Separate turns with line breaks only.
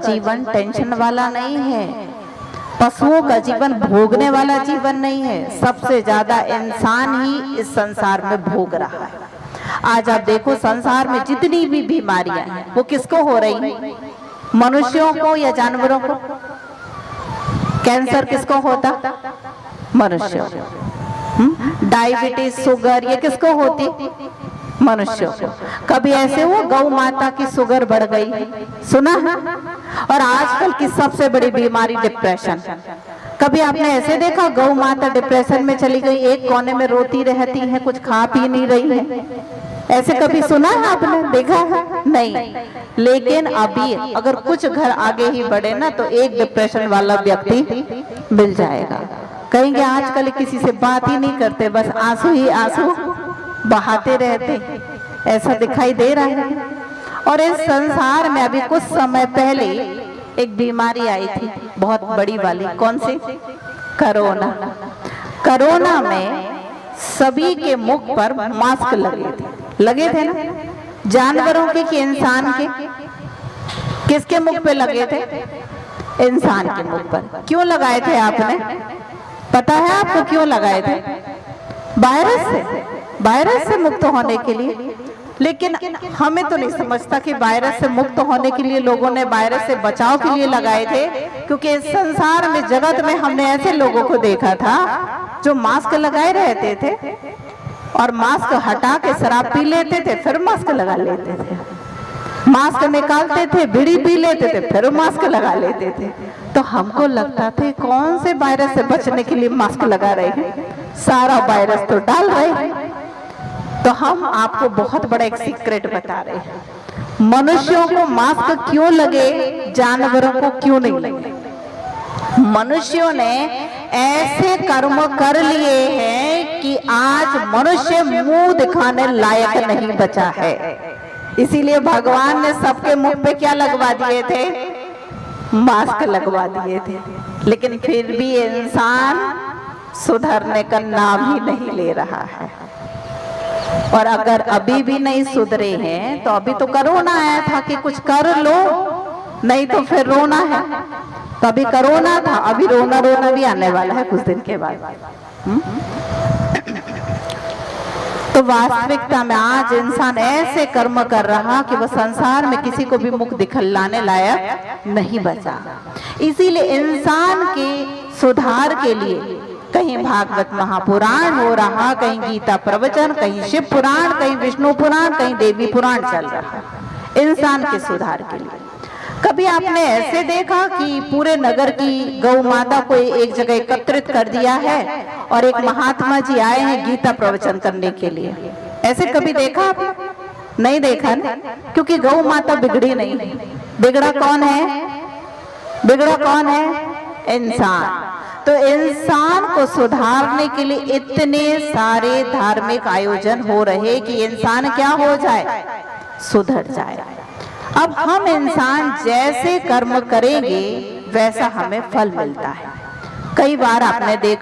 जीवन टेंशन वाला नहीं है, पशुओं का जीवन भोगने वाला जीवन नहीं है। सबसे ज्यादा इंसान ही इस संसार में भोग रहा है। आज आप देखो संसार में जितनी भी बीमारियां हैं वो किसको हो रही हैं? मनुष्यों को या जानवरों को? कैंसर किसको होता? मनुष्यों को। डायबिटीज, शुगर ये किसको होती? मनुष्यों को। कभी ऐसे हुआ गौ माता की शुगर बढ़ गई? सुना है? और आजकल की सबसे बड़ी बीमारी डिप्रेशन। कभी आपने ऐसे देखा गौ माता डिप्रेशन में चली गई, एक कोने में रोती रहती है, कुछ खा पी नहीं रही है? ऐसे कभी सुना है आपने? देखा है? नहीं। लेकिन अभी अगर कुछ घर आगे ही बढ़े ना तो एक डिप्रेशन वाला व्यक्ति मिल जाएगा। कहेंगे आजकल किसी से बात ही नहीं करते, बस आंसू ही आंसू बहाते रहते, ऐसा दिखाई दे रहा है। और इस संसार में अभी कुछ समय पहले एक बीमारी आई थी बहुत बड़ी वाली। कौन सी? कोरोना। कोरोना में सभी के मुख पर मास्क लगे थे ना? जानवरों के कि इंसान के? किसके मुख पे लगे थे? इंसान के मुख पर। क्यों लगाए थे आपने? पता है आपको क्यों लगाए थे? वायरस से मुक्त होने के लिए। लेकिन हमें तो नहीं समझता कि वायरस से मुक्त होने के लिए लोगों ने वायरस से बचाव के लिए लगाए थे, क्योंकि इस संसार में जगत में हमने ऐसे लोगों को देखा था जो मास्क लगाए रहते थे और मास्क हटा के शराब पी लेते थे, फिर मास्क लगा लेते थे, मास्क निकालते थे, बीड़ी पी लेते थे, फिर मास्क लगा लेते थे। तो हमको लगता था कौन से वायरस से बचने के लिए मास्क लगा रहे हैं, सारा वायरस तो डाल रहे हैं। तो हम आपको बहुत बड़ा एक सीक्रेट बता रहे हैं, मनुष्यों को मास्क क्यों लगे, जानवरों को क्यों नहीं लगे? मनुष्यों ने ऐसे कर्म कर लिए हैं कि आज मनुष्य मुंह दिखाने लायक नहीं बचा है। इसीलिए भगवान ने सबके मुंह पे क्या लगवा दिए थे? मास्क लगवा दिए थे। लेकिन फिर भी इंसान सुधरने का नाम ही नहीं ले रहा है। और अगर अभी भी नहीं सुधरे हैं तो अभी तो कोरोना आया था कि कुछ कर लो, नहीं तो फिर रोना है। तो अभी कोरोना था, अभी रोना भी आने वाला है कुछ दिन के बाद। तो वास्तविकता में आज इंसान ऐसे कर्म कर रहा कि वह संसार में किसी को भी मुख दिखलाने लायक नहीं बचा। इसीलिए इंसान के सुधार के लिए कहीं भागवत महापुराण हो रहा, कहीं गीता प्रवचन, कहीं शिव पुराण, कहीं विष्णु पुराण, कहीं देवी पुराण चल रहा इंसान के सुधार के लिए। कभी आपने ऐसे देखा कि पूरे नगर की गौ माता को एक जगह एकत्रित कर दिया है और एक महात्मा जी आए हैं गीता प्रवचन करने के लिए? ऐसे कभी देखा आपने? नहीं देखा ना? क्योंकि गौ माता बिगड़ी नहीं। बिगड़ा कौन है? बिगड़ा कौन है? इंसान। तो इंसान को सुधारने के लिए इतने सारे धार्मिक आयोजन हो रहे कि इंसान क्या हो जाए? सुधर जाए। अब हम इंसान जैसे कर्म करेंगे वैसा हमें फल मिलता है। कई बार आपने देखा